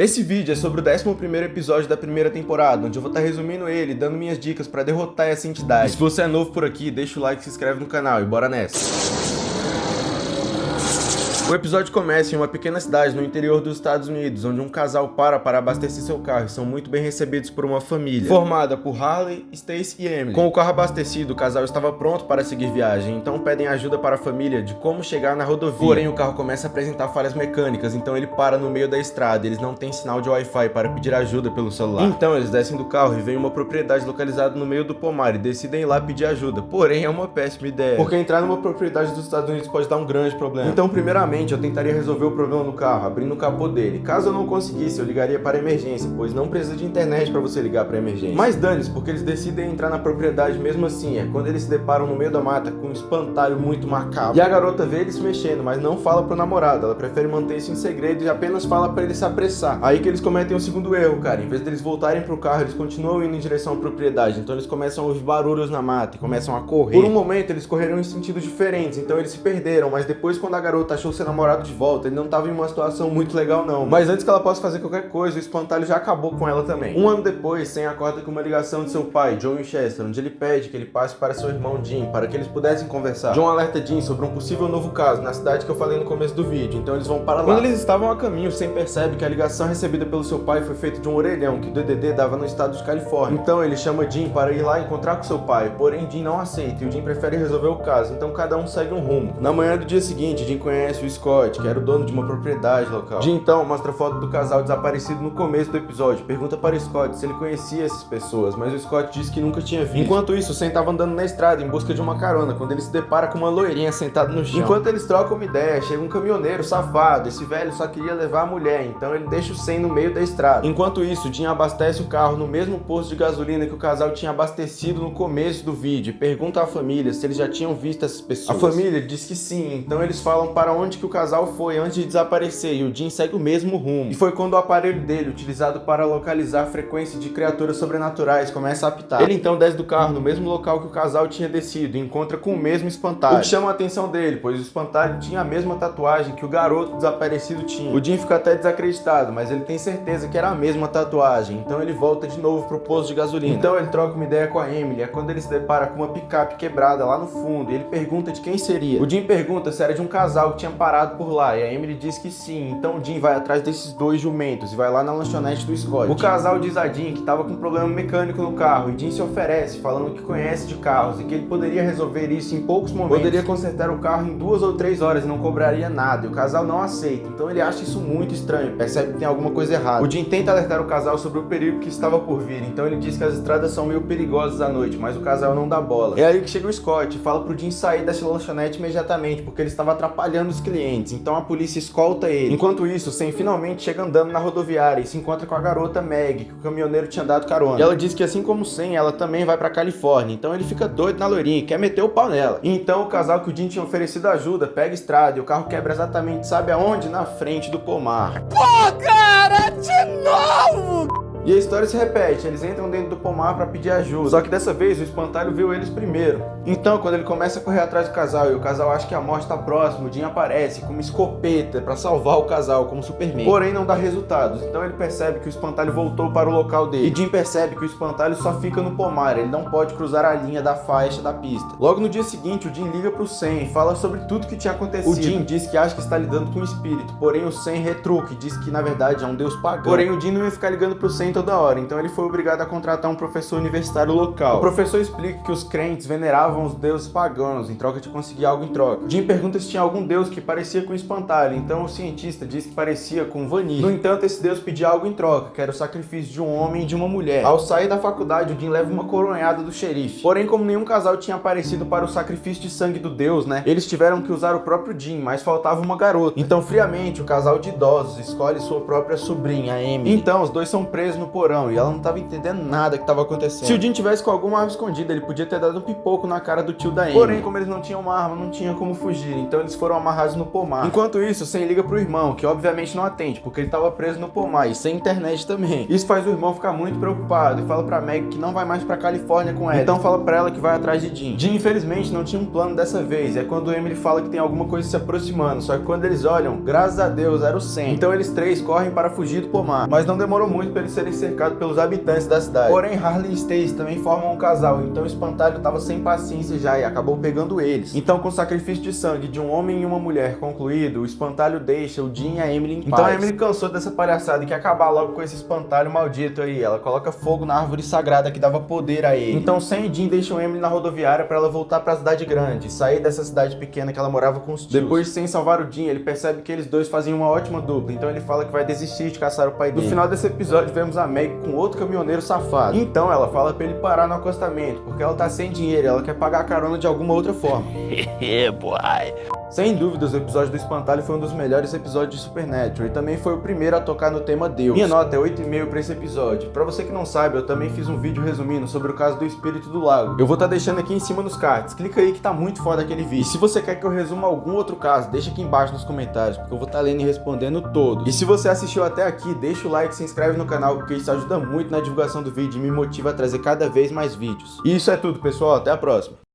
Esse vídeo é sobre o 11º episódio da primeira temporada, onde eu vou estar resumindo ele, dando minhas dicas pra derrotar essa entidade. E se você é novo por aqui, deixa o like e se inscreve no canal e bora nessa! O episódio começa em uma pequena cidade no interior dos Estados Unidos, onde um casal para abastecer seu carro e são muito bem recebidos por uma família, formada por Harley, Stacy e Emily. Com o carro abastecido, o casal estava pronto para seguir viagem, então pedem ajuda para a família de como chegar na rodovia. Porém, o carro começa a apresentar falhas mecânicas, então ele para no meio da estrada, eles não têm sinal de Wi-Fi para pedir ajuda pelo celular. Então, eles descem do carro e veem uma propriedade localizada no meio do pomar e decidem ir lá pedir ajuda. Porém, é uma péssima ideia, porque entrar numa propriedade dos Estados Unidos pode dar um grande problema. Então, primeiramente, eu tentaria resolver o problema no carro, abrindo o capô dele. Caso eu não conseguisse, eu ligaria para a emergência, pois não precisa de internet para você ligar para a emergência. Mas dane-se, porque eles decidem entrar na propriedade mesmo assim. É quando eles se deparam no meio da mata com um espantalho muito macabro. E a garota vê ele se mexendo, mas não fala pro namorado. Ela prefere manter isso em segredo e apenas fala para ele se apressar. Aí que eles cometem o segundo erro, cara. Em vez deles voltarem pro carro, eles continuam indo em direção à propriedade. Então eles começam a ouvir barulhos na mata e começam a correr. Por um momento, eles correram em sentidos diferentes, então eles se perderam. Mas depois, quando a garota achou seu namorado de volta, ele não estava em uma situação muito legal não. Mas antes que ela possa fazer qualquer coisa, o espantalho já acabou com ela também. Um ano depois, Sam acorda com uma ligação de seu pai, John Winchester, onde ele pede que ele passe para seu irmão Jim, para que eles pudessem conversar. John alerta Jim sobre um possível novo caso, na cidade que eu falei no começo do vídeo, então eles vão para lá. Quando eles estavam a caminho, Sam percebe que a ligação recebida pelo seu pai foi feita de um orelhão que o DDD dava no estado de Califórnia. Então ele chama Jim para ir lá encontrar com seu pai, porém Jim não aceita e o Jim prefere resolver o caso, então cada um segue um rumo. Na manhã do dia seguinte, Jim conhece o Scott, que era o dono de uma propriedade local. Jim então mostra foto do casal desaparecido no começo do episódio, pergunta para Scott se ele conhecia essas pessoas, mas o Scott diz que nunca tinha visto. Enquanto isso, Sam estava andando na estrada em busca de uma carona, quando ele se depara com uma loirinha sentada no chão. Enquanto eles trocam uma ideia, chega um caminhoneiro safado. Esse velho só queria levar a mulher, então ele deixa o Sam no meio da estrada. Enquanto isso, Jim abastece o carro no mesmo posto de gasolina que o casal tinha abastecido no começo do vídeo e pergunta à família se eles já tinham visto essas pessoas. A família diz que sim, então eles falam para onde que o casal foi antes de desaparecer e o Jim segue o mesmo rumo. E foi quando o aparelho dele, utilizado para localizar a frequência de criaturas sobrenaturais, começa a apitar. Ele então desce do carro no mesmo local que o casal tinha descido e encontra com o mesmo espantalho. O que chama a atenção dele, pois o espantalho tinha a mesma tatuagem que o garoto desaparecido tinha. O Jim fica até desacreditado, mas ele tem certeza que era a mesma tatuagem, então ele volta de novo pro posto de gasolina. Então ele troca uma ideia com a Emily, é quando ele se depara com uma picape quebrada lá no fundo e ele pergunta de quem seria. O Jim pergunta se era de um casal que tinha parado por lá e a Emily diz que sim, então o Jim vai atrás desses dois jumentos e vai lá na lanchonete do Scott. O casal diz a Jim que estava com um problema mecânico no carro e Jim se oferece, falando que conhece de carros e que ele poderia resolver isso em poucos momentos. Poderia consertar o carro em 2 ou 3 horas e não cobraria nada, e o casal não aceita, então ele acha isso muito estranho, percebe que tem alguma coisa errada. O Jim tenta alertar o casal sobre o perigo que estava por vir, então ele diz que as estradas são meio perigosas à noite, mas o casal não dá bola. É aí que chega o Scott e fala pro Jim sair dessa lanchonete imediatamente, porque ele estava atrapalhando os clientes, então a polícia escolta ele. Enquanto isso, Sam finalmente chega andando na rodoviária e se encontra com a garota Meg, que o caminhoneiro tinha dado carona. E ela diz que assim como Sam, ela também vai pra Califórnia, então ele fica doido na loirinha e quer meter o pau nela. E então o casal que o Jim tinha oferecido ajuda pega a estrada e o carro quebra exatamente sabe aonde? Na frente do pomar. Pô, cara, de novo! E a história se repete, eles entram dentro do pomar pra pedir ajuda, só que dessa vez o espantalho viu eles primeiro. Então, quando ele começa a correr atrás do casal e o casal acha que a morte tá próxima, o Jim aparece com uma escopeta pra salvar o casal, como Superman. Porém, não dá resultados, então ele percebe que o espantalho voltou para o local dele. E Jim percebe que o espantalho só fica no pomar, ele não pode cruzar a linha da faixa da pista. Logo no dia seguinte, o Jim liga pro Sam e fala sobre tudo que tinha acontecido. O Jim diz que acha que está lidando com um espírito, porém o Sam retruca e diz que na verdade é um deus pagão. Porém, o Jim não ia ficar ligando pro Sam toda hora, então ele foi obrigado a contratar um professor universitário local. O professor explica que os crentes veneravam os deuses pagãos em troca de conseguir algo em troca. Jim pergunta se tinha algum deus que parecia com o espantalho, então o cientista diz que parecia com Vanir. No entanto, esse deus pedia algo em troca, que era o sacrifício de um homem e de uma mulher. Ao sair da faculdade, o Jim leva uma coronhada do xerife. Porém, como nenhum casal tinha aparecido para o sacrifício de sangue do deus, eles tiveram que usar o próprio Jim, mas faltava uma garota. Então, friamente, o casal de idosos escolhe sua própria sobrinha, a Emily. Então, os dois são presos no porão e ela não tava entendendo nada que tava acontecendo. Se o Jim tivesse com alguma arma escondida, ele podia ter dado um pipoco na cara do tio da Amy. Porém, como eles não tinham uma arma, não tinha como fugir, então eles foram amarrados no pomar. Enquanto isso, Sam liga pro irmão, que obviamente não atende, porque ele tava preso no pomar e sem internet também. Isso faz o irmão ficar muito preocupado e fala pra Meg que não vai mais pra Califórnia com ela. Então fala pra ela que vai atrás de Jim. Jim, infelizmente, não tinha um plano dessa vez. É quando o Emily fala que tem alguma coisa se aproximando. Só que quando eles olham, graças a Deus, era o Sam. Então eles três correm para fugir do pomar. Mas não demorou muito para eles serem cercados pelos habitantes da cidade. Porém, Harley e Stacy também formam um casal. Então o espantalho tava sem paciência já e acabou pegando eles. Então, com o sacrifício de sangue de um homem e uma mulher concluído, o espantalho deixa o Jim e a Emily em paz. Então a Emily cansou dessa palhaçada e quer acabar logo com esse espantalho maldito aí. Ela coloca fogo na árvore sagrada que dava poder a ele. Então Sam e Jim deixam a Emily na rodoviária para ela voltar para a cidade grande, sair dessa cidade pequena que ela morava com os tios. Depois, sem salvar o Jim, ele percebe que eles dois faziam uma ótima dupla, então ele fala que vai desistir de caçar o pai dele. No final desse episódio, vemos a Meg com outro caminhoneiro safado. Então ela fala para ele parar no acostamento, porque ela tá sem dinheiro e ela quer pagar a carona de alguma outra forma. Sem dúvidas, o episódio do espantalho foi um dos melhores episódios de Supernatural e também foi o primeiro a tocar no tema Deus. Minha nota é 8,5 pra esse episódio. Pra você que não sabe, eu também fiz um vídeo resumindo sobre o caso do espírito do lago. Eu vou estar deixando aqui em cima nos cards. Clica aí que tá muito foda aquele vídeo. E se você quer que eu resuma algum outro caso, deixa aqui embaixo nos comentários, porque eu vou estar lendo e respondendo todos. E se você assistiu até aqui, deixa o like e se inscreve no canal, porque isso ajuda muito na divulgação do vídeo e me motiva a trazer cada vez mais vídeos. E isso é tudo, pessoal. Até a próxima.